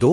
2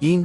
3